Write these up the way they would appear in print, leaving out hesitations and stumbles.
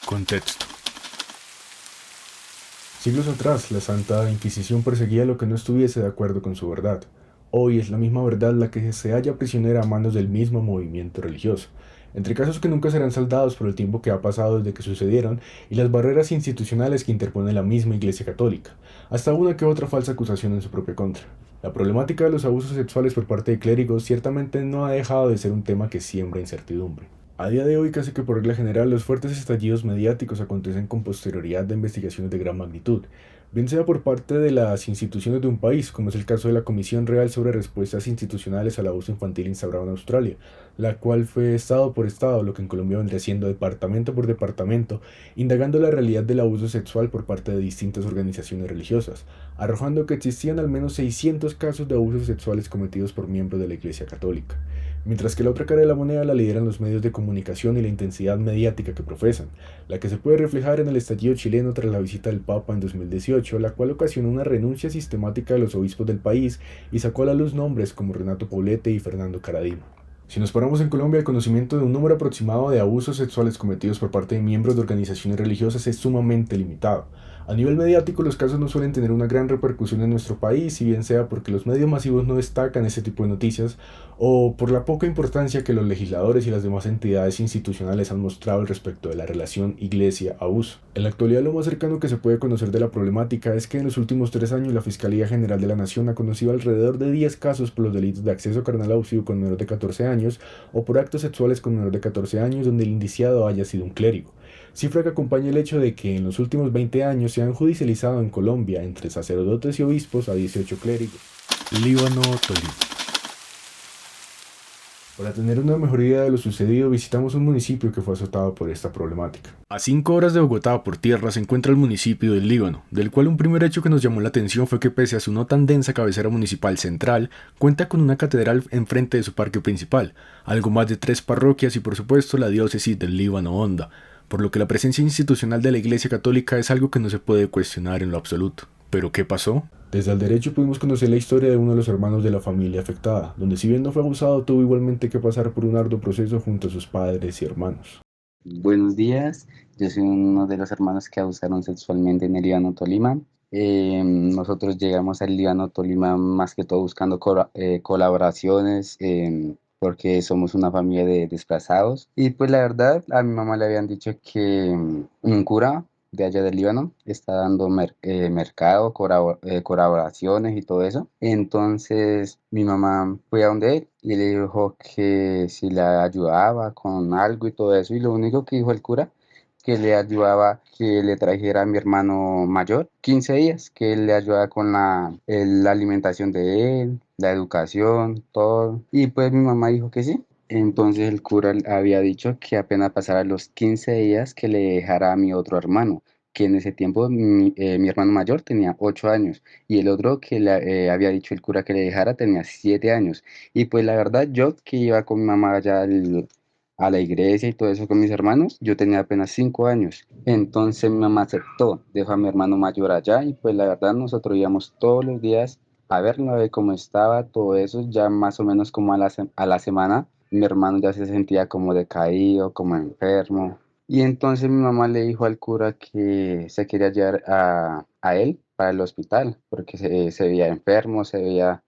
Contexto. Siglos atrás, la Santa Inquisición perseguía lo que no estuviese de acuerdo con su verdad. Hoy es la misma verdad la que se halla prisionera a manos del mismo movimiento religioso, entre casos que nunca serán saldados por el tiempo que ha pasado desde que sucedieron y las barreras institucionales que interpone la misma Iglesia Católica, hasta una que otra falsa acusación en su propia contra. La problemática de los abusos sexuales por parte de clérigos ciertamente no ha dejado de ser un tema que siembra incertidumbre. A día de hoy, casi que por regla general, los fuertes estallidos mediáticos acontecen con posterioridad de investigaciones de gran magnitud, bien sea por parte de las instituciones de un país, como es el caso de la Comisión Real sobre Respuestas Institucionales al Abuso Infantil instaurada en Australia, la cual fue estado por estado, lo que en Colombia vendría siendo departamento por departamento, indagando la realidad del abuso sexual por parte de distintas organizaciones religiosas, arrojando que existían al menos 600 casos de abusos sexuales cometidos por miembros de la Iglesia Católica, mientras que la otra cara de la moneda la lideran los medios de comunicación y la intensidad mediática que profesan, la que se puede reflejar en el estallido chileno tras la visita del Papa en 2018, la cual ocasionó una renuncia sistemática de los obispos del país y sacó a la luz nombres como Renato Poblete y Fernando Caradima. Si nos paramos en Colombia, el conocimiento de un número aproximado de abusos sexuales cometidos por parte de miembros de organizaciones religiosas es sumamente limitado. A nivel mediático, los casos no suelen tener una gran repercusión en nuestro país, si bien sea porque los medios masivos no destacan ese tipo de noticias o por la poca importancia que los legisladores y las demás entidades institucionales han mostrado al respecto de la relación iglesia-abuso. En la actualidad, lo más cercano que se puede conocer de la problemática es que en los últimos 3 años la Fiscalía General de la Nación ha conocido alrededor de 10 casos por los delitos de acceso carnal abusivo con menor de 14 años o por actos sexuales con menor de 14 años donde el indiciado haya sido un clérigo, cifra que acompaña el hecho de que en los últimos 20 años se han judicializado en Colombia entre sacerdotes y obispos a 18 clérigos. Líbano, Tolima. Para tener una mejor idea de lo sucedido, visitamos un municipio que fue azotado por esta problemática. A 5 horas de Bogotá por tierra se encuentra el municipio del Líbano, del cual un primer hecho que nos llamó la atención fue que pese a su no tan densa cabecera municipal central, cuenta con una catedral enfrente de su parque principal, algo más de 3 parroquias y por supuesto la diócesis del Líbano Honda, por lo que la presencia institucional de la Iglesia Católica es algo que no se puede cuestionar en lo absoluto. ¿Pero qué pasó? Desde el derecho pudimos conocer la historia de uno de los hermanos de la familia afectada, donde si bien no fue abusado, tuvo igualmente que pasar por un arduo proceso junto a sus padres y hermanos. Buenos días, yo soy uno de los hermanos que abusaron sexualmente en el Líbano Tolima. Nosotros llegamos al Líbano Tolima más que todo buscando colaboraciones, porque somos una familia de desplazados. Y pues la verdad, a mi mamá le habían dicho que un cura de allá del Líbano está dando mercado, colaboraciones y todo eso. Entonces mi mamá fue a donde él y le dijo que si le ayudaba con algo y todo eso. Y lo único que dijo el cura, que le ayudaba, que le trajera a mi hermano mayor 15 días, que él le ayudaba con la alimentación de él, la educación, todo. Y pues mi mamá dijo que sí. Entonces el cura había dicho que apenas pasara los 15 días que le dejara a mi otro hermano, que en ese tiempo mi hermano mayor tenía 8 años y el otro que le había dicho el cura que le dejara tenía 7 años. Y pues la verdad yo que iba con mi mamá allá a la iglesia y todo eso con mis hermanos, yo tenía apenas 5 años. Entonces mi mamá aceptó, dejó a mi hermano mayor allá y pues la verdad nosotros íbamos todos los días a verlo, a ver cómo estaba, todo eso, ya más o menos como a la semana mi hermano ya se sentía como decaído, como enfermo. Y entonces mi mamá le dijo al cura que se quería llevar a él para el hospital, porque se veía enfermo, se veía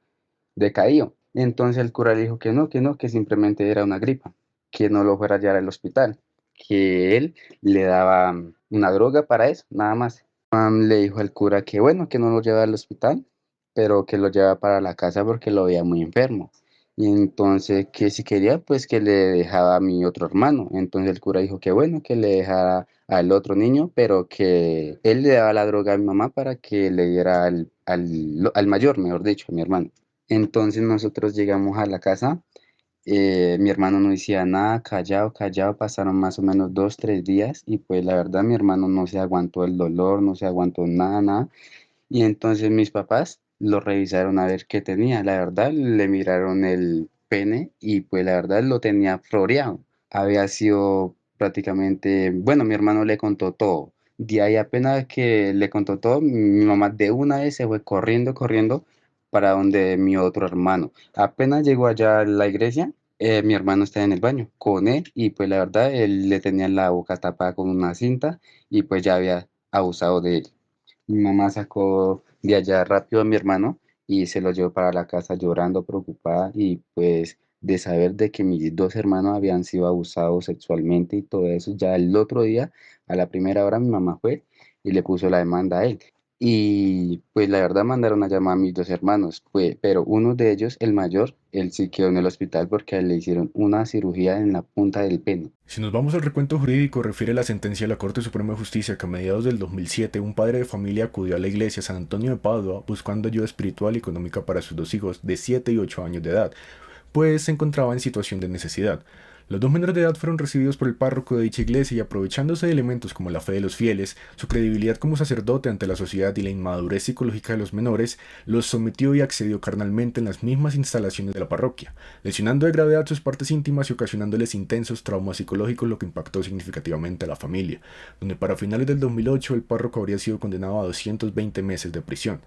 decaído. Entonces el cura le dijo que no, que simplemente era una gripa, que no lo fuera a llevar al hospital, que él le daba una droga para eso, nada más. Le dijo al cura que bueno, que no lo llevaba al hospital, pero que lo llevaba para la casa porque lo veía muy enfermo. Y entonces que si quería, pues que le dejaba a mi otro hermano. Entonces el cura dijo que bueno, que le dejara al otro niño, pero que él le daba la droga a mi mamá para que le diera al mayor, mejor dicho, a mi hermano. Entonces nosotros llegamos a la casa, mi hermano no decía nada, callado, callado, pasaron más o menos 2, 3 días y pues la verdad mi hermano no se aguantó el dolor, no se aguantó nada, nada. Y entonces mis papás lo revisaron a ver qué tenía, la verdad le miraron el pene y pues la verdad lo tenía floreado. Había sido prácticamente, bueno, mi hermano le contó todo. De ahí apenas que le contó todo, mi mamá de una vez se fue corriendo, corriendo para donde mi otro hermano. Apenas llegó allá a la iglesia, Mi hermano está en el baño con él y pues la verdad él le tenía la boca tapada con una cinta y pues ya había abusado de él. Mi mamá sacó de allá rápido a mi hermano y se lo llevó para la casa llorando, preocupada y pues de saber de que mis dos hermanos habían sido abusados sexualmente y todo eso. Ya el otro día, a la primera hora, mi mamá fue y le puso la demanda a él. Y pues la verdad mandaron a llamar a mis dos hermanos, pero uno de ellos, el mayor, él sí quedó en el hospital porque a él le hicieron una cirugía en la punta del pene. Si nos vamos al recuento jurídico, refiere la sentencia de la Corte Suprema de Justicia que a mediados del 2007 un padre de familia acudió a la iglesia San Antonio de Padua buscando ayuda espiritual y económica para sus dos hijos de 7 y 8 años de edad, pues se encontraba en situación de necesidad. Los dos menores de edad fueron recibidos por el párroco de dicha iglesia y aprovechándose de elementos como la fe de los fieles, su credibilidad como sacerdote ante la sociedad y la inmadurez psicológica de los menores, los sometió y accedió carnalmente en las mismas instalaciones de la parroquia, lesionando de gravedad sus partes íntimas y ocasionándoles intensos traumas psicológicos, lo que impactó significativamente a la familia, donde para finales del 2008 el párroco habría sido condenado a 220 meses de prisión.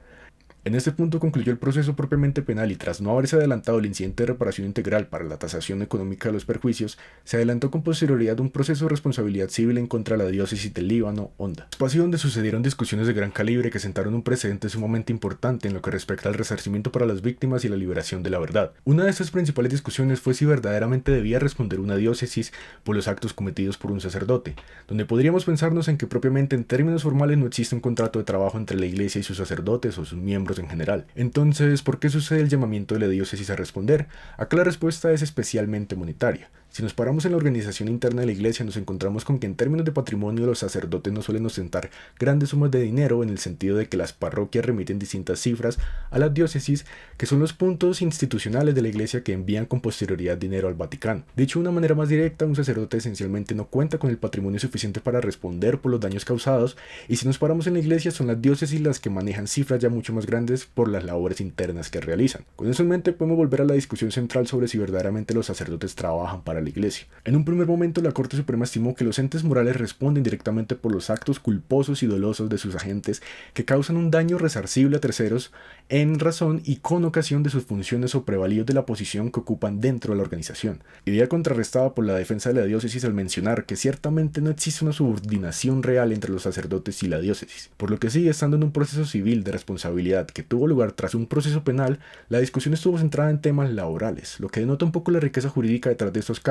En este punto concluyó el proceso propiamente penal y tras no haberse adelantado el incidente de reparación integral para la tasación económica de los perjuicios, se adelantó con posterioridad un proceso de responsabilidad civil en contra de la diócesis del Líbano, Honda, espacio donde sucedieron discusiones de gran calibre que sentaron un precedente sumamente importante en lo que respecta al resarcimiento para las víctimas y la liberación de la verdad. Una de estas principales discusiones fue si verdaderamente debía responder una diócesis por los actos cometidos por un sacerdote, donde podríamos pensarnos en que propiamente en términos formales no existe un contrato de trabajo entre la iglesia y sus sacerdotes o sus miembros en general. Entonces, ¿por qué sucede el llamamiento de la diócesis a responder? Acá la respuesta es especialmente monetaria. Si nos paramos en la organización interna de la iglesia, nos encontramos con que en términos de patrimonio los sacerdotes no suelen ostentar grandes sumas de dinero en el sentido de que las parroquias remiten distintas cifras a las diócesis, que son los puntos institucionales de la iglesia que envían con posterioridad dinero al Vaticano. Dicho de una manera más directa, un sacerdote esencialmente no cuenta con el patrimonio suficiente para responder por los daños causados, y si nos paramos en la iglesia, son las diócesis las que manejan cifras ya mucho más grandes por las labores internas que realizan. Con eso en mente, podemos volver a la discusión central sobre si verdaderamente los sacerdotes trabajan para la iglesia. En un primer momento, la Corte Suprema estimó que los entes morales responden directamente por los actos culposos y dolosos de sus agentes que causan un daño resarcible a terceros en razón y con ocasión de sus funciones o prevalidos de la posición que ocupan dentro de la organización. Idea contrarrestada por la defensa de la diócesis al mencionar que ciertamente no existe una subordinación real entre los sacerdotes y la diócesis. Por lo que sigue estando en un proceso civil de responsabilidad que tuvo lugar tras un proceso penal, la discusión estuvo centrada en temas laborales, lo que denota un poco la riqueza jurídica detrás de estos casos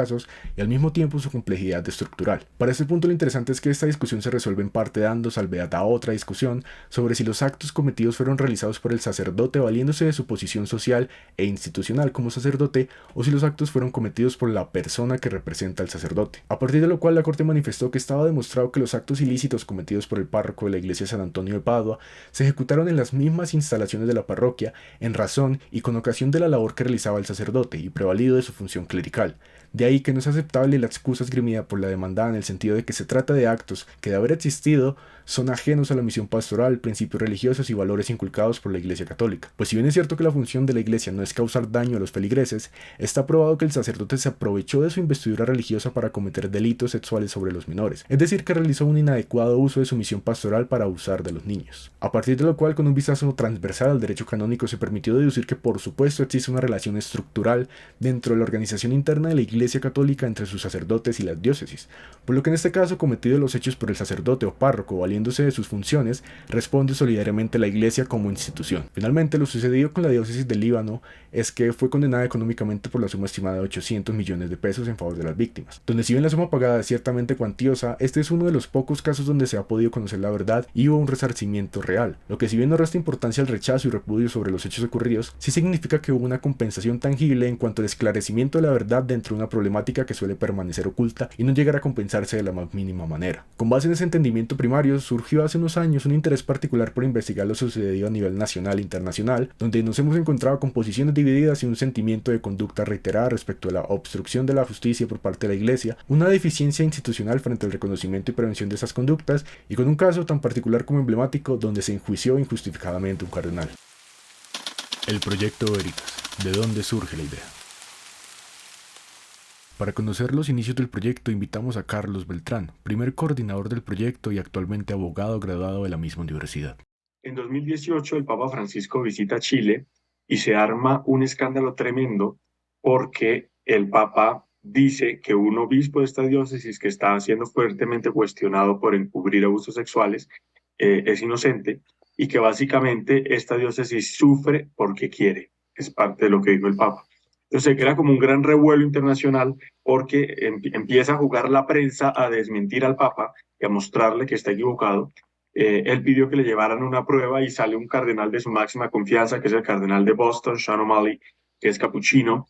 y al mismo tiempo su complejidad estructural. Para este punto lo interesante es que esta discusión se resuelve en parte dando salvedad a otra discusión sobre si los actos cometidos fueron realizados por el sacerdote valiéndose de su posición social e institucional como sacerdote o si los actos fueron cometidos por la persona que representa al sacerdote. A partir de lo cual la Corte manifestó que estaba demostrado que los actos ilícitos cometidos por el párroco de la iglesia San Antonio de Padua se ejecutaron en las mismas instalaciones de la parroquia en razón y con ocasión de la labor que realizaba el sacerdote y prevalido de su función clerical. De ahí que no es aceptable la excusa esgrimida por la demandada en el sentido de que se trata de actos que de haber existido son ajenos a la misión pastoral, principios religiosos y valores inculcados por la Iglesia Católica. Pues si bien es cierto que la función de la Iglesia no es causar daño a los feligreses, está probado que el sacerdote se aprovechó de su investidura religiosa para cometer delitos sexuales sobre los menores, es decir, que realizó un inadecuado uso de su misión pastoral para abusar de los niños. A partir de lo cual, con un vistazo transversal al derecho canónico, se permitió deducir que por supuesto existe una relación estructural dentro de la organización interna de la Iglesia Católica entre sus sacerdotes y las diócesis, por lo que en este caso cometido los hechos por el sacerdote o párroco valiéndose de sus funciones, responde solidariamente la Iglesia como institución. Finalmente, lo sucedido con la diócesis del Líbano es que fue condenada económicamente por la suma estimada de 800 millones de pesos en favor de las víctimas, donde si bien la suma pagada es ciertamente cuantiosa, este es uno de los pocos casos donde se ha podido conocer la verdad y hubo un resarcimiento real, lo que si bien no resta importancia al rechazo y repudio sobre los hechos ocurridos, sí significa que hubo una compensación tangible en cuanto al esclarecimiento de la verdad dentro de una problemática que suele permanecer oculta y no llegar a compensarse de la más mínima manera. Con base en ese entendimiento primario, surgió hace unos años un interés particular por investigar lo sucedido a nivel nacional e internacional, donde nos hemos encontrado con posiciones divididas y un sentimiento de conducta reiterada respecto a la obstrucción de la justicia por parte de la Iglesia, una deficiencia institucional frente al reconocimiento y prevención de esas conductas, y con un caso tan particular como emblemático donde se enjuició injustificadamente un cardenal. El proyecto Veritas. ¿De dónde surge la idea? Para conocer los inicios del proyecto invitamos a Carlos Beltrán, primer coordinador del proyecto y actualmente abogado graduado de la misma universidad. En 2018 el Papa Francisco visita Chile y se arma un escándalo tremendo porque el Papa dice que un obispo de esta diócesis que está siendo fuertemente cuestionado por encubrir abusos sexuales es inocente y que básicamente esta diócesis sufre porque quiere. Es parte de lo que dijo el Papa. Entonces se crea como un gran revuelo internacional porque empieza a jugar la prensa a desmentir al Papa y a mostrarle que está equivocado. Él pidió que le llevaran una prueba y sale un cardenal de su máxima confianza, que es el cardenal de Boston, Sean O'Malley, que es capuchino,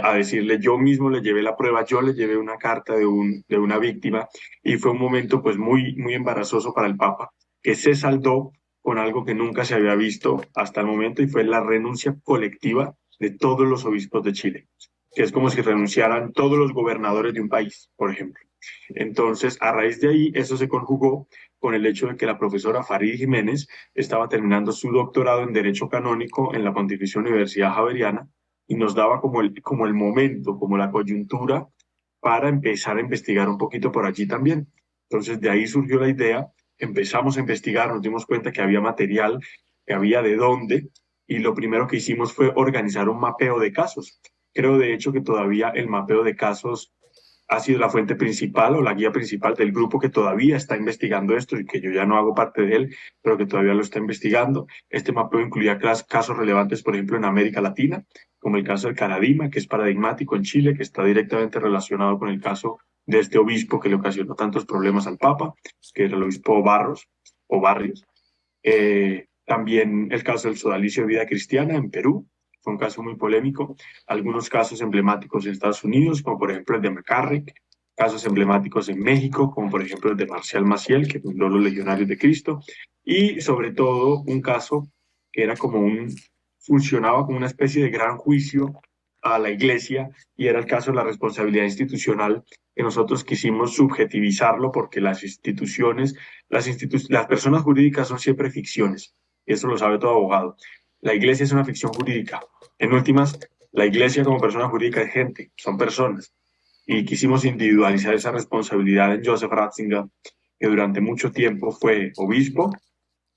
a decirle: yo mismo le llevé la prueba, yo le llevé una carta de una víctima, y fue un momento pues muy, muy embarazoso para el Papa, que se saldó con algo que nunca se había visto hasta el momento, y fue la renuncia colectiva de todos los obispos de Chile, que es como si renunciaran todos los gobernadores de un país, por ejemplo. Entonces, a raíz de ahí, eso se conjugó con el hecho de que la profesora Farid Jiménez estaba terminando su doctorado en Derecho Canónico en la Pontificia Universidad Javeriana, y nos daba como el momento, como la coyuntura para empezar a investigar un poquito por allí también. Entonces, de ahí surgió la idea, empezamos a investigar, nos dimos cuenta que había material, que había de dónde, y lo primero que hicimos fue organizar un mapeo de casos. Creo, de hecho, que todavía el mapeo de casos ha sido la fuente principal o la guía principal del grupo que todavía está investigando esto, y que yo ya no hago parte de él, pero que todavía lo está investigando. Este mapeo incluía casos relevantes, por ejemplo, en América Latina, como el caso del Caradima, que es paradigmático en Chile, que está directamente relacionado con el caso de este obispo que le ocasionó tantos problemas al Papa, que era el obispo Barros o Barrios. También el caso del sodalicio de vida cristiana en Perú, fue un caso muy polémico. Algunos casos emblemáticos en Estados Unidos, como por ejemplo el de McCarrick, casos emblemáticos en México, como por ejemplo el de Marcial Maciel, que fundó los Legionarios de Cristo, y sobre todo un caso que era funcionaba como una especie de gran juicio a la Iglesia, y era el caso de la responsabilidad institucional, que nosotros quisimos subjetivizarlo porque las personas jurídicas son siempre ficciones, y eso lo sabe todo abogado. La Iglesia es una ficción jurídica. En últimas, la Iglesia como persona jurídica es gente, son personas. Y quisimos individualizar esa responsabilidad en Joseph Ratzinger, que durante mucho tiempo fue obispo,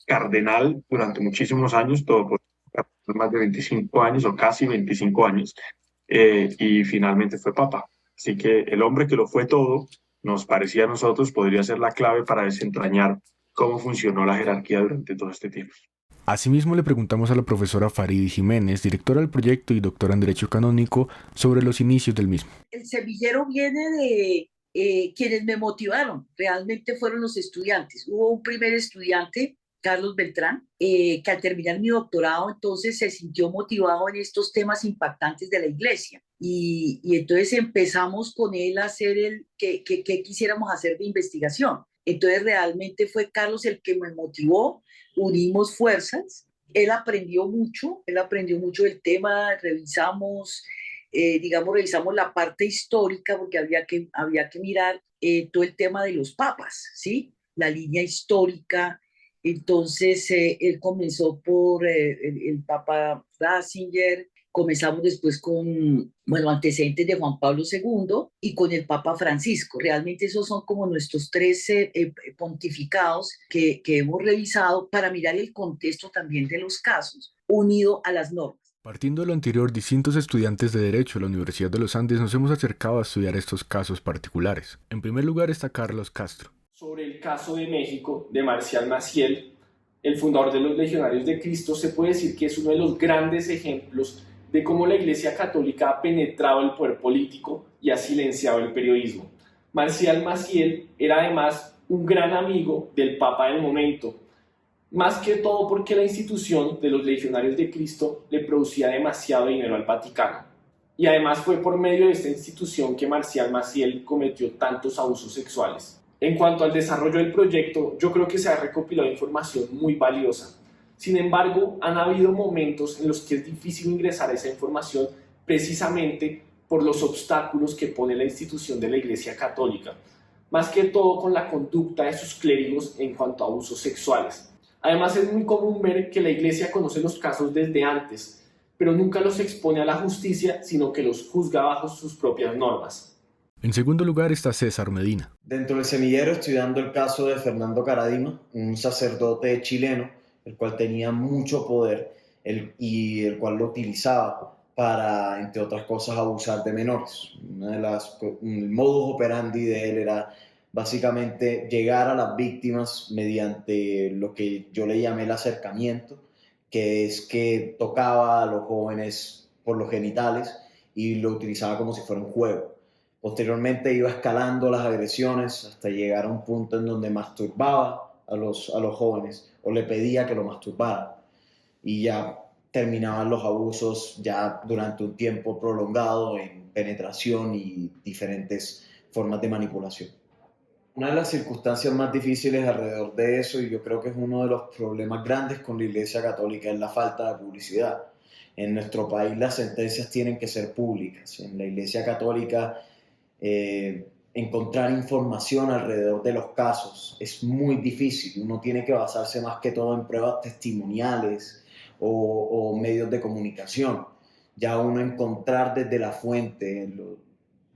cardenal durante muchísimos años, todo por más de 25 años o casi 25 años, y finalmente fue papa. Así que el hombre que lo fue todo, nos parecía a nosotros, podría ser la clave para desentrañar cómo funcionó la jerarquía durante todo este tiempo. Asimismo, le preguntamos a la profesora Farid Jiménez, directora del proyecto y doctora en Derecho Canónico, sobre los inicios del mismo. El semillero viene de quienes me motivaron, realmente fueron los estudiantes. Hubo un primer estudiante, Carlos Beltrán, que al terminar mi doctorado entonces se sintió motivado en estos temas impactantes de la Iglesia. Y entonces empezamos con él a hacer que quisiéramos hacer de investigación. Entonces realmente fue Carlos el que me motivó, unimos fuerzas, él aprendió mucho del tema, revisamos la parte histórica porque había que mirar todo el tema de los papas, ¿sí? La línea histórica. Entonces, él comenzó por el Papa Ratzinger, comenzamos después con, antecedentes de Juan Pablo II y con el Papa Francisco. Realmente esos son como nuestros tres pontificados que hemos revisado para mirar el contexto también de los casos, unido a las normas. Partiendo de lo anterior, distintos estudiantes de Derecho de la Universidad de los Andes nos hemos acercado a estudiar estos casos particulares. En primer lugar está Carlos Castro. Sobre el caso de México de Marcial Maciel, el fundador de los Legionarios de Cristo, se puede decir que es uno de los grandes ejemplos de cómo la Iglesia Católica ha penetrado el poder político y ha silenciado el periodismo. Marcial Maciel era además un gran amigo del Papa del momento, más que todo porque la institución de los Legionarios de Cristo le producía demasiado dinero al Vaticano. Y además fue por medio de esta institución que Marcial Maciel cometió tantos abusos sexuales. En cuanto al desarrollo del proyecto, yo creo que se ha recopilado información muy valiosa. Sin embargo, han habido momentos en los que es difícil ingresar a esa información precisamente por los obstáculos que pone la institución de la Iglesia Católica, más que todo con la conducta de sus clérigos en cuanto a abusos sexuales. Además, es muy común ver que la Iglesia conoce los casos desde antes, pero nunca los expone a la justicia, sino que los juzga bajo sus propias normas. En segundo lugar está César Medina. Dentro del semillero, estudiando el caso de Fernando Caradima, un sacerdote chileno, el cual tenía mucho poder y el cual lo utilizaba para, entre otras cosas, abusar de menores. El modus operandi de él era básicamente llegar a las víctimas mediante lo que yo le llamé el acercamiento, que es que tocaba a los jóvenes por los genitales y lo utilizaba como si fuera un juego. Posteriormente iba escalando las agresiones hasta llegar a un punto en donde masturbaba a los jóvenes o le pedía que lo masturbara. Y ya terminaban los abusos ya durante un tiempo prolongado en penetración y diferentes formas de manipulación. Una de las circunstancias más difíciles alrededor de eso, y yo creo que es uno de los problemas grandes con la Iglesia Católica, es la falta de publicidad. En nuestro país las sentencias tienen que ser públicas. En la Iglesia Católica encontrar información alrededor de los casos es muy difícil. Uno tiene que basarse más que todo en pruebas testimoniales o medios de comunicación. Ya uno encontrar desde la fuente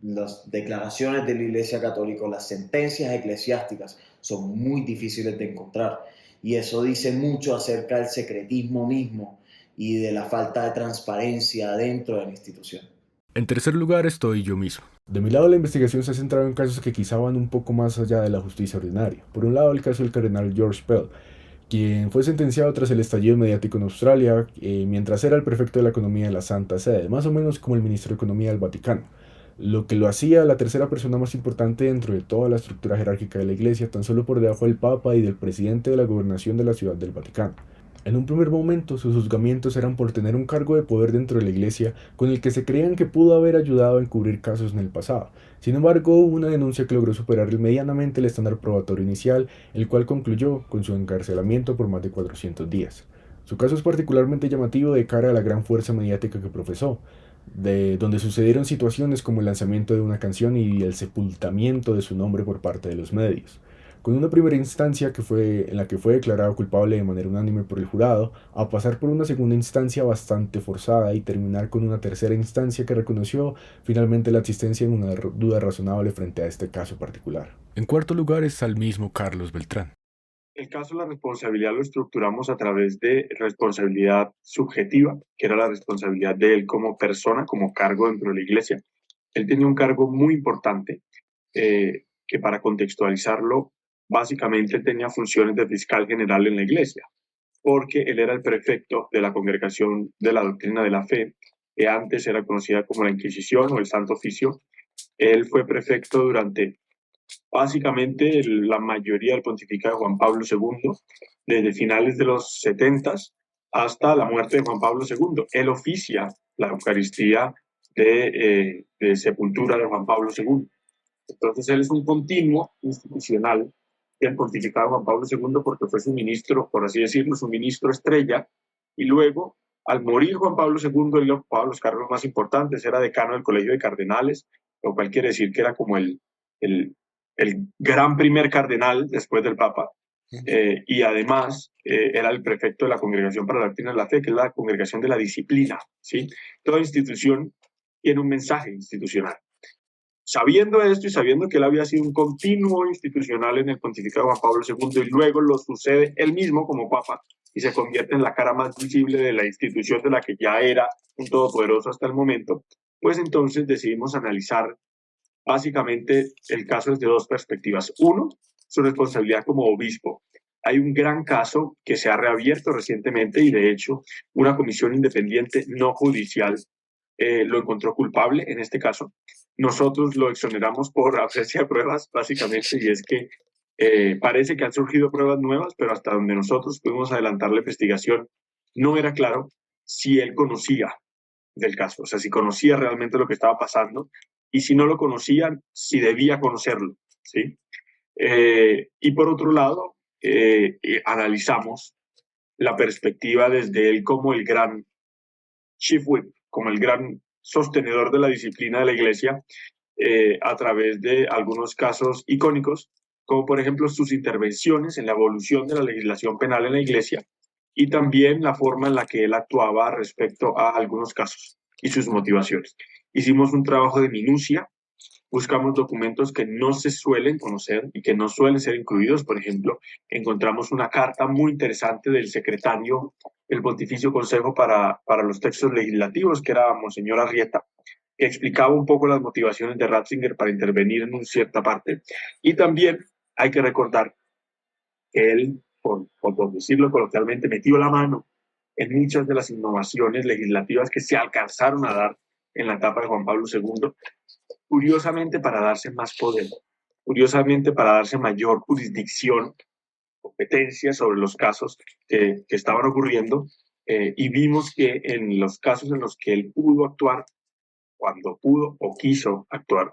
las declaraciones de la Iglesia Católica, las sentencias eclesiásticas son muy difíciles de encontrar. Y eso dice mucho acerca del secretismo mismo y de la falta de transparencia dentro de la institución. En tercer lugar estoy yo mismo. De mi lado, la investigación se ha centrado en casos que quizá van un poco más allá de la justicia ordinaria. Por un lado, el caso del cardenal George Pell, quien fue sentenciado tras el estallido mediático en Australia, mientras era el prefecto de la economía de la Santa Sede, más o menos como el ministro de Economía del Vaticano, lo que lo hacía la tercera persona más importante dentro de toda la estructura jerárquica de la Iglesia, tan solo por debajo del Papa y del presidente de la gobernación de la Ciudad del Vaticano. En un primer momento, sus juzgamientos eran por tener un cargo de poder dentro de la Iglesia con el que se creían que pudo haber ayudado a encubrir casos en el pasado. Sin embargo, hubo una denuncia que logró superar medianamente el estándar probatorio inicial, el cual concluyó con su encarcelamiento por más de 400 días. Su caso es particularmente llamativo de cara a la gran fuerza mediática que profesó, donde sucedieron situaciones como el lanzamiento de una canción y el sepultamiento de su nombre por parte de los medios. Con una primera instancia en la que fue declarado culpable de manera unánime por el jurado, a pasar por una segunda instancia bastante forzada y terminar con una tercera instancia que reconoció finalmente la existencia de una duda razonable frente a este caso particular. En cuarto lugar está el mismo Carlos Beltrán. El caso de la responsabilidad lo estructuramos a través de responsabilidad subjetiva, que era la responsabilidad de él como persona, como cargo dentro de la Iglesia. Él tenía un cargo muy importante, que para contextualizarlo, básicamente tenía funciones de fiscal general en la Iglesia, porque él era el prefecto de la Congregación de la Doctrina de la Fe, que antes era conocida como la Inquisición o el Santo Oficio. Él fue prefecto durante básicamente la mayoría del pontificado de Juan Pablo II, desde finales de los 70s hasta la muerte de Juan Pablo II. Él oficia la Eucaristía de sepultura de Juan Pablo II. Entonces él es un continuo institucional del pontificado de Juan Pablo II porque fue su ministro, por así decirlo, su ministro estrella, y luego, al morir Juan Pablo II, él ocupaba los cargos más importantes, era decano del Colegio de Cardenales, lo cual quiere decir que era como el gran primer cardenal después del Papa, y además era el prefecto de la Congregación para la Doctrina de la Fe, que es la congregación de la disciplina, ¿sí? Toda institución tiene un mensaje institucional. Sabiendo esto y sabiendo que él había sido un continuo institucional en el pontificado de Juan Pablo II y luego lo sucede él mismo como Papa y se convierte en la cara más visible de la institución de la que ya era un todopoderoso hasta el momento, pues entonces decidimos analizar básicamente el caso desde dos perspectivas. Uno, su responsabilidad como obispo. Hay un gran caso que se ha reabierto recientemente y de hecho una comisión independiente no judicial lo encontró culpable en este caso. Nosotros lo exoneramos por ausencia de pruebas, básicamente, y es que parece que han surgido pruebas nuevas, pero hasta donde nosotros pudimos adelantar la investigación, no era claro si él conocía del caso, o sea, si conocía realmente lo que estaba pasando, y si no lo conocían, si debía conocerlo, ¿sí? Y por otro lado, analizamos la perspectiva desde él como el gran chief whip, como el gran sostenedor de la disciplina de la Iglesia, a través de algunos casos icónicos, como por ejemplo sus intervenciones en la evolución de la legislación penal en la Iglesia y también la forma en la que él actuaba respecto a algunos casos y sus motivaciones. Hicimos un trabajo de minucia, buscamos documentos que no se suelen conocer y que no suelen ser incluidos. Por ejemplo, encontramos una carta muy interesante del secretario el Pontificio Consejo para los Textos Legislativos, que era Monseñor Arrieta, que explicaba un poco las motivaciones de Ratzinger para intervenir en una cierta parte. Y también hay que recordar que él, por decirlo coloquialmente, metió la mano en muchas de las innovaciones legislativas que se alcanzaron a dar en la etapa de Juan Pablo II, curiosamente para darse más poder, curiosamente para darse mayor jurisdicción, competencia sobre los casos que estaban ocurriendo, y vimos que en los casos en los que él pudo actuar, cuando pudo o quiso actuar,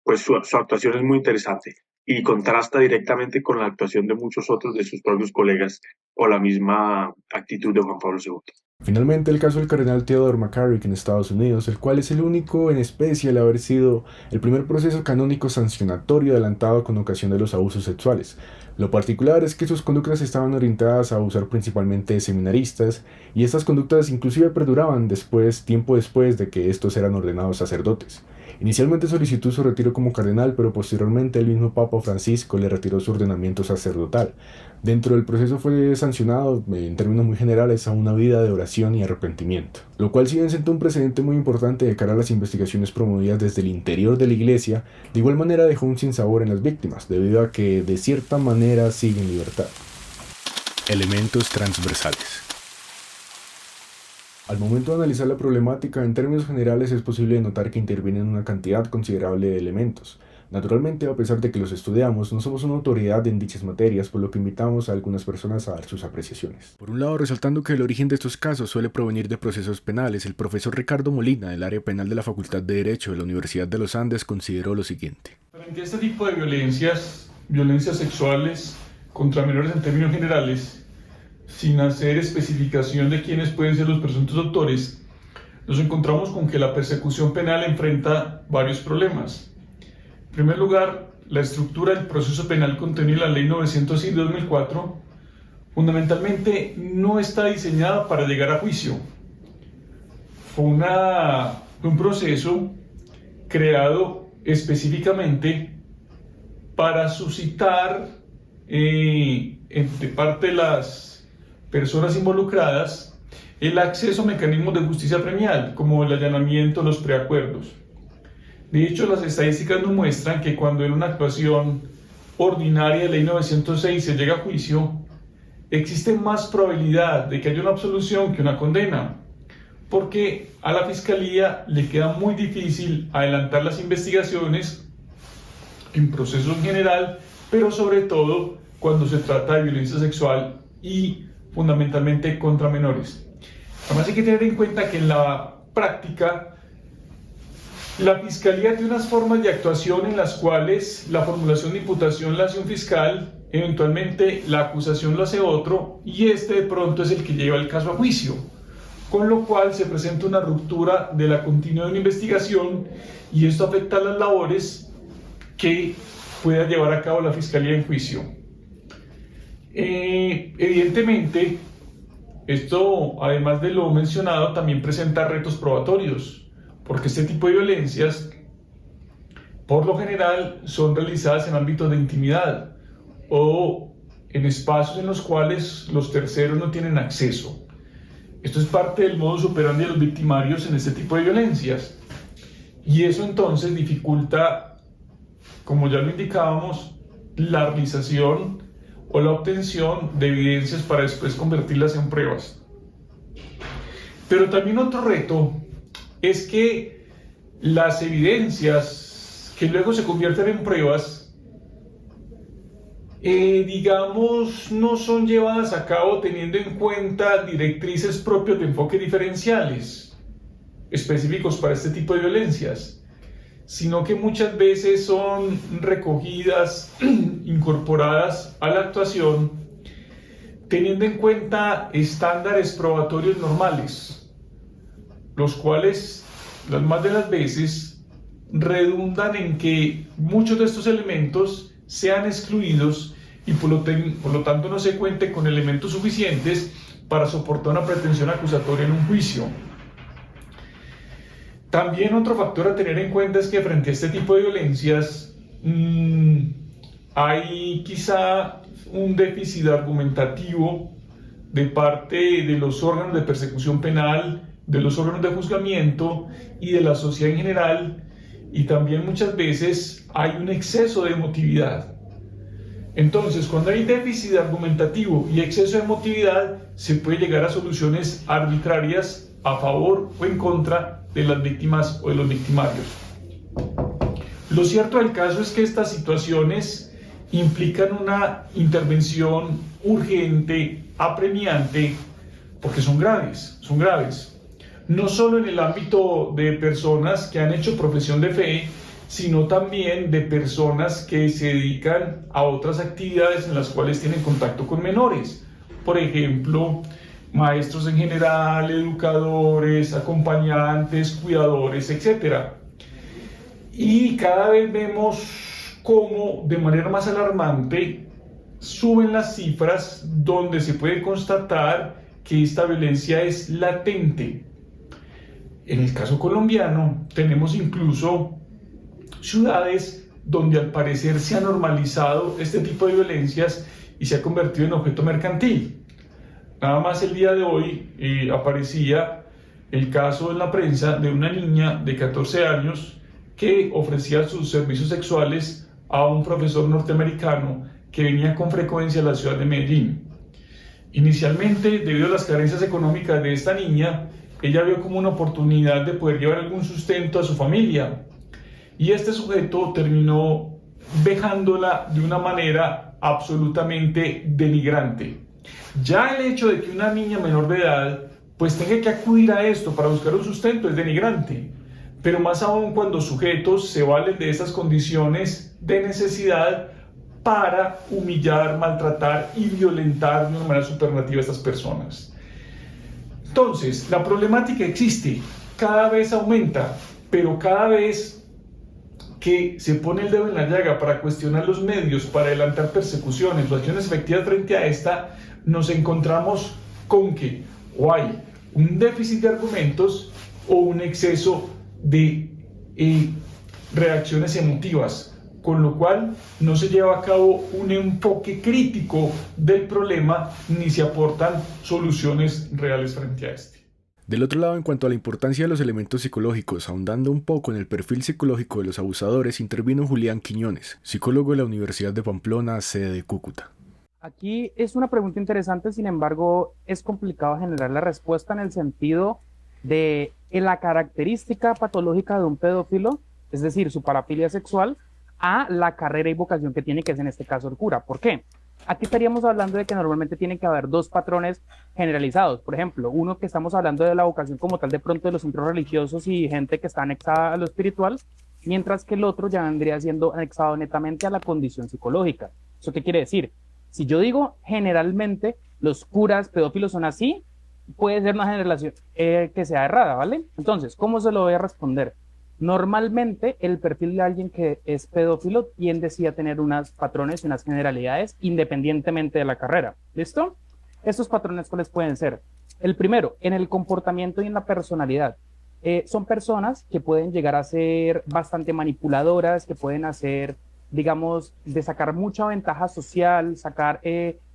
pues su actuación es muy interesante y contrasta directamente con la actuación de muchos otros de sus propios colegas o la misma actitud de Juan Pablo II. Finalmente, el caso del cardenal Theodore McCarrick en Estados Unidos, el cual es el único en especie al haber sido el primer proceso canónico sancionatorio adelantado con ocasión de los abusos sexuales. Lo particular es que sus conductas estaban orientadas a abusar principalmente de seminaristas, y estas conductas inclusive perduraban tiempo después de que estos eran ordenados sacerdotes. Inicialmente solicitó su retiro como cardenal, pero posteriormente el mismo Papa Francisco le retiró su ordenamiento sacerdotal. Dentro del proceso fue sancionado, en términos muy generales, a una vida de oración y arrepentimiento, lo cual si bien sentó un precedente muy importante de cara a las investigaciones promovidas desde el interior de la Iglesia, de igual manera dejó un sinsabor en las víctimas, debido a que de cierta manera sigue en libertad. Elementos transversales. Al momento de analizar la problemática, en términos generales es posible notar que intervienen una cantidad considerable de elementos. Naturalmente, a pesar de que los estudiamos, no somos una autoridad en dichas materias, por lo que invitamos a algunas personas a dar sus apreciaciones. Por un lado, resaltando que el origen de estos casos suele provenir de procesos penales, el profesor Ricardo Molina, del área penal de la Facultad de Derecho de la Universidad de los Andes, consideró lo siguiente. Frente a este tipo de violencias sexuales contra menores en términos generales, sin hacer especificación de quiénes pueden ser los presuntos autores, nos encontramos con que la persecución penal enfrenta varios problemas. En primer lugar, la estructura del proceso penal contenida en la Ley 906 de 2004 fundamentalmente no está diseñada para llegar a juicio. Fue un proceso creado específicamente para suscitar de parte de las personas involucradas el acceso a mecanismos de justicia premial, como el allanamiento, los preacuerdos. De hecho, las estadísticas nos muestran que cuando en una actuación ordinaria de Ley 906 se llega a juicio, existe más probabilidad de que haya una absolución que una condena, porque a la Fiscalía le queda muy difícil adelantar las investigaciones en procesos en general, pero sobre todo cuando se trata de violencia sexual y fundamentalmente contra menores. Además hay que tener en cuenta que en la práctica la Fiscalía tiene unas formas de actuación en las cuales la formulación de imputación la hace un fiscal, eventualmente la acusación lo hace otro y de pronto es el que lleva el caso a juicio, con lo cual se presenta una ruptura de la continuidad de una investigación y esto afecta a las labores que pueda llevar a cabo la Fiscalía en juicio. Evidentemente, esto, además de lo mencionado, también presenta retos probatorios, porque este tipo de violencias, por lo general, son realizadas en ámbitos de intimidad o en espacios en los cuales los terceros no tienen acceso. Esto es parte del modus operandi de los victimarios en este tipo de violencias, y eso entonces dificulta, como ya lo indicábamos, la realización o la obtención de evidencias para después convertirlas en pruebas. Pero también otro reto es que las evidencias que luego se convierten en pruebas, no son llevadas a cabo teniendo en cuenta directrices propias de enfoque diferenciales, específicos para este tipo de violencias, sino que muchas veces son recogidas, incorporadas a la actuación, teniendo en cuenta estándares probatorios normales, los cuales, las más de las veces, redundan en que muchos de estos elementos sean excluidos y por lo tanto no se cuente con elementos suficientes para soportar una pretensión acusatoria en un juicio. También otro factor a tener en cuenta es que frente a este tipo de violencias hay quizá un déficit argumentativo de parte de los órganos de persecución penal, de los órganos de juzgamiento y de la sociedad en general, y también muchas veces hay un exceso de emotividad. Entonces, cuando hay déficit argumentativo y exceso de emotividad, se puede llegar a soluciones arbitrarias a favor o en contra de las víctimas o de los victimarios. Lo cierto del caso es que estas situaciones implican una intervención urgente, apremiante, porque son graves, no solo en el ámbito de personas que han hecho profesión de fe, sino también de personas que se dedican a otras actividades en las cuales tienen contacto con menores. Por ejemplo, maestros en general, educadores, acompañantes, cuidadores, etc. Y cada vez vemos cómo de manera más alarmante suben las cifras donde se puede constatar que esta violencia es latente. En el caso colombiano tenemos incluso ciudades donde al parecer se ha normalizado este tipo de violencias y se ha convertido en objeto mercantil. Nada más el día de hoy aparecía el caso en la prensa de una niña de 14 años que ofrecía sus servicios sexuales a un profesor norteamericano que venía con frecuencia a la ciudad de Medellín. Inicialmente, debido a las carencias económicas de esta niña, ella vio como una oportunidad de poder llevar algún sustento a su familia. Y este sujeto terminó vejándola de una manera absolutamente denigrante. Ya el hecho de que una niña menor de edad pues tenga que acudir a esto para buscar un sustento es denigrante. Pero más aún cuando sujetos se valen de estas condiciones de necesidad para humillar, maltratar y violentar de una manera superlativa a estas personas. Entonces, la problemática existe, cada vez aumenta, pero cada vez que se pone el dedo en la llaga para cuestionar los medios, para adelantar persecuciones o acciones efectivas frente a esta, nos encontramos con que o hay un déficit de argumentos o un exceso de reacciones emotivas, con lo cual no se lleva a cabo un enfoque crítico del problema ni se aportan soluciones reales frente a este. Del otro lado, en cuanto a la importancia de los elementos psicológicos, ahondando un poco en el perfil psicológico de los abusadores, intervino Julián Quiñones, psicólogo de la Universidad de Pamplona, sede de Cúcuta. Aquí es una pregunta interesante, sin embargo, es complicado generar la respuesta en el sentido de la característica patológica de un pedófilo, es decir, su parafilia sexual, a la carrera y vocación que tiene, que es en este caso el cura. ¿Por qué? Aquí estaríamos hablando de que normalmente tiene que haber dos patrones generalizados. Por ejemplo, uno que estamos hablando de la vocación como tal de pronto de los centros religiosos y gente que está anexada a lo espiritual, mientras que el otro ya vendría siendo anexado netamente a la condición psicológica. ¿Eso qué quiere decir? Si yo digo generalmente los curas pedófilos son así, puede ser una generación que sea errada, ¿vale? Entonces, ¿cómo se lo voy a responder? Normalmente el perfil de alguien que es pedófilo tiende sí a tener unos patrones y unas generalidades independientemente de la carrera. ¿Listo? Estos patrones, ¿cuáles pueden ser? El primero, en el comportamiento y en la personalidad. Son personas que pueden llegar a ser bastante manipuladoras, que pueden hacer, digamos, de sacar mucha ventaja social, sacar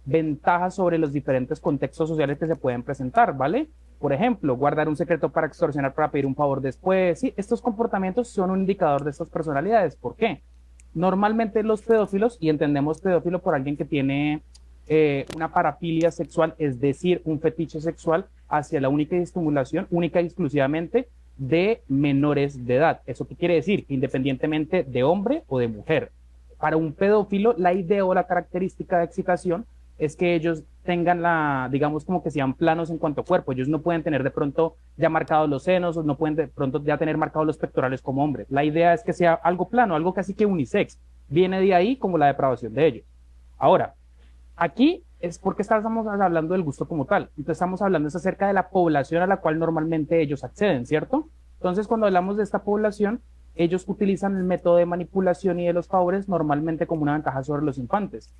ventajas sobre los diferentes contextos sociales que se pueden presentar, ¿vale? Por ejemplo, guardar un secreto para extorsionar, para pedir un favor después. Sí, estos comportamientos son un indicador de estas personalidades. ¿Por qué? Normalmente los pedófilos, y entendemos pedófilo por alguien que tiene una parafilia sexual, es decir, un fetiche sexual hacia la única estimulación, única y exclusivamente de menores de edad. ¿Eso qué quiere decir? Independientemente de hombre o de mujer. Para un pedófilo, la idea o la característica de excitación es que ellos tengan digamos como que sean planos en cuanto a cuerpo. Ellos no pueden tener de pronto ya marcados los senos, o no pueden de pronto ya tener marcados los pectorales como hombres. La idea es que sea algo plano, algo casi que unisex. Viene de ahí como la depravación de ellos. Ahora, aquí es porque estamos hablando del gusto como tal. Entonces estamos hablando acerca de la población a la cual normalmente ellos acceden, ¿cierto? Entonces cuando hablamos de esta población, ellos utilizan el método de manipulación y de los favores normalmente como una ventaja sobre los infantes.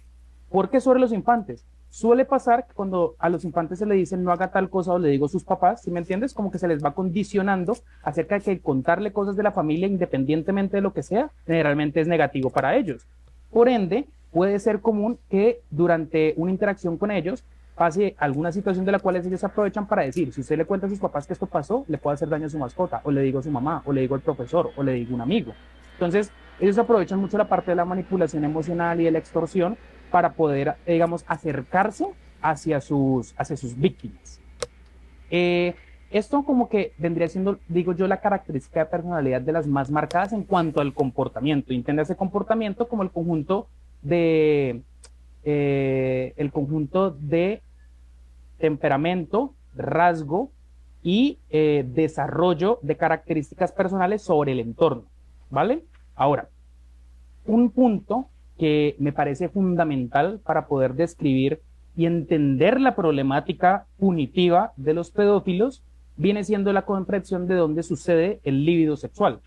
¿Por qué sobre los infantes? Suele pasar que cuando a los infantes se le dicen no haga tal cosa o le digo sus papás, ¿sí me entiendes? Como que se les va condicionando acerca de que contarle cosas de la familia independientemente de lo que sea, generalmente es negativo para ellos. Por ende, puede ser común que durante una interacción con ellos pase alguna situación de la cual ellos aprovechan para decir, si usted le cuenta a sus papás que esto pasó, le puede hacer daño a su mascota, o le digo a su mamá, o le digo al profesor, o le digo a un amigo. Entonces, ellos aprovechan mucho la parte de la manipulación emocional y de la extorsión para poder, digamos, acercarse hacia sus víctimas. Esto como que vendría siendo, digo yo, la característica de personalidad de las más marcadas en cuanto al comportamiento. Entiende ese comportamiento como el conjunto de temperamento, rasgo y desarrollo de características personales sobre el entorno, ¿vale? Ahora, un punto que me parece fundamental para poder describir y entender la problemática punitiva de los pedófilos viene siendo la comprensión de dónde sucede el líbido sexual.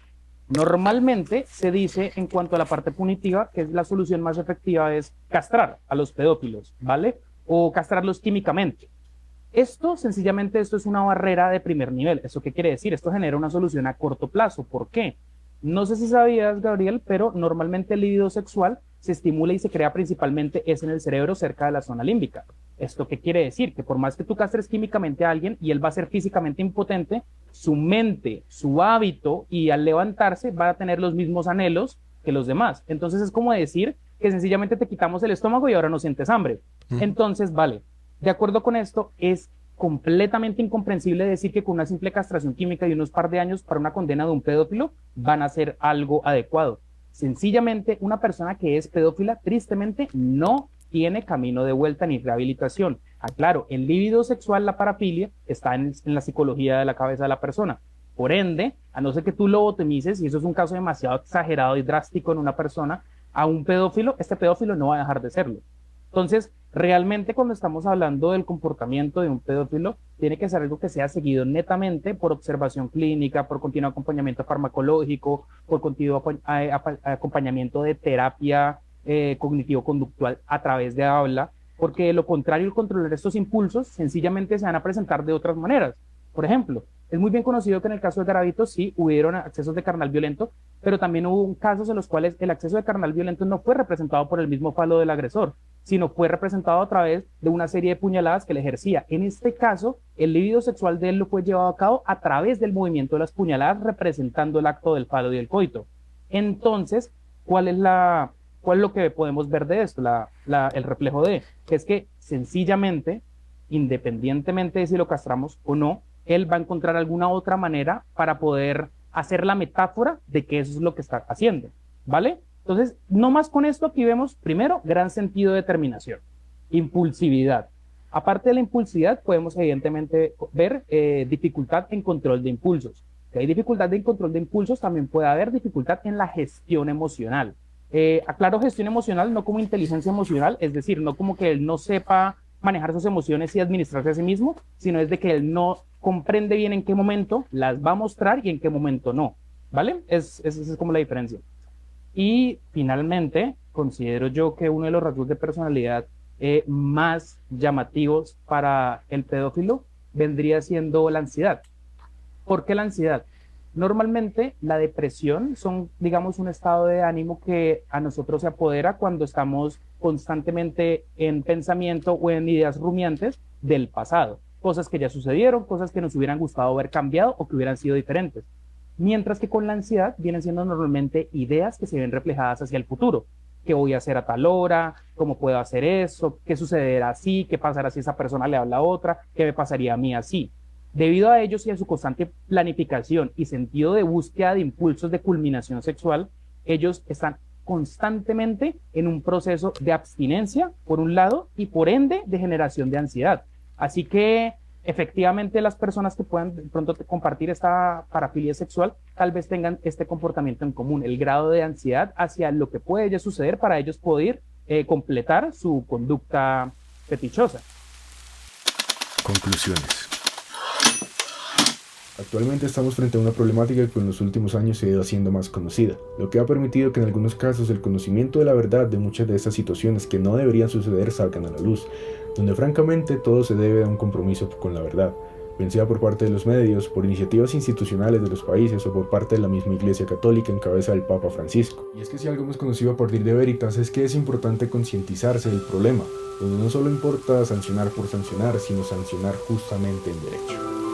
Normalmente se dice en cuanto a la parte punitiva que la solución más efectiva es castrar a los pedófilos, ¿vale? O castrarlos químicamente. Esto es una barrera de primer nivel. ¿Eso qué quiere decir? Esto genera una solución a corto plazo. ¿Por qué? No sé si sabías, Gabriel, pero normalmente el líbido sexual se estimula y se crea principalmente en el cerebro cerca de la zona límbica. ¿Esto qué quiere decir? Que por más que tú castres químicamente a alguien y él va a ser físicamente impotente, su mente, su hábito y al levantarse va a tener los mismos anhelos que los demás. Entonces es como decir que sencillamente te quitamos el estómago y ahora no sientes hambre. Entonces, vale, de acuerdo con esto, es completamente incomprensible decir que con una simple castración química y unos par de años para una condena de un pedófilo van a ser algo adecuado. Sencillamente, una persona que es pedófila, tristemente, no tiene camino de vuelta ni rehabilitación. Aclaro, el líbido sexual, la parafilia, está en la psicología de la cabeza de la persona. Por ende, a no ser que tú lo lobotomices, y eso es un caso demasiado exagerado y drástico en una persona, a un pedófilo, este pedófilo no va a dejar de serlo. Entonces, realmente cuando estamos hablando del comportamiento de un pedófilo, tiene que ser algo que sea seguido netamente por observación clínica, por continuo acompañamiento farmacológico, por continuo acompañamiento de terapia cognitivo-conductual a través de habla, porque de lo contrario, el controlar estos impulsos sencillamente se van a presentar de otras maneras. Por ejemplo, es muy bien conocido que en el caso de Garavito sí hubieron accesos de carnal violento, pero también hubo casos en los cuales el acceso de carnal violento no fue representado por el mismo falo del agresor, sino fue representado a través de una serie de puñaladas que él ejercía. En este caso, el líbido sexual de él lo fue llevado a cabo a través del movimiento de las puñaladas, representando el acto del falo y el coito. Entonces, ¿cuál es lo que podemos ver de esto? El reflejo de, que es que sencillamente, independientemente de si lo castramos o no, él va a encontrar alguna otra manera para poder hacer la metáfora de que eso es lo que está haciendo, ¿vale? Entonces, no más con esto, aquí vemos, primero, gran sentido de determinación, impulsividad. Aparte de la impulsividad, podemos evidentemente ver dificultad en control de impulsos. Si hay dificultad en control de impulsos, también puede haber dificultad en la gestión emocional. Aclaro, gestión emocional no como inteligencia emocional, es decir, no como que él no sepa manejar sus emociones y administrarse a sí mismo, sino es de que él no comprende bien en qué momento las va a mostrar y en qué momento no, ¿vale? Esa es como la diferencia. Y finalmente, considero yo que uno de los rasgos de personalidad más llamativos para el pedófilo vendría siendo la ansiedad. ¿Por qué la ansiedad? Normalmente la depresión son, digamos, un estado de ánimo que a nosotros se apodera cuando estamos constantemente en pensamiento o en ideas rumiantes del pasado. Cosas que ya sucedieron, cosas que nos hubieran gustado ver cambiado o que hubieran sido diferentes. Mientras que con la ansiedad vienen siendo normalmente ideas que se ven reflejadas hacia el futuro. ¿Qué voy a hacer a tal hora? ¿Cómo puedo hacer eso? ¿Qué sucederá así? ¿Qué pasará si esa persona le habla a otra? ¿Qué me pasaría a mí así? Debido a ellos y a su constante planificación y sentido de búsqueda de impulsos de culminación sexual, ellos están constantemente en un proceso de abstinencia, por un lado, y por ende de generación de ansiedad. Así que efectivamente las personas que puedan de pronto compartir esta parafilia sexual tal vez tengan este comportamiento en común, el grado de ansiedad hacia lo que puede ya suceder para ellos poder completar su conducta fetichosa. Conclusiones. Actualmente estamos frente a una problemática que en los últimos años se ha ido haciendo más conocida, lo que ha permitido que en algunos casos el conocimiento de la verdad de muchas de estas situaciones que no deberían suceder salgan a la luz, donde francamente todo se debe a un compromiso con la verdad, bien sea por parte de los medios, por iniciativas institucionales de los países o por parte de la misma Iglesia Católica en cabeza del Papa Francisco. Y es que si algo hemos conocido a partir de Veritas es que es importante concientizarse del problema, donde no solo importa sancionar por sancionar, sino sancionar justamente en derecho.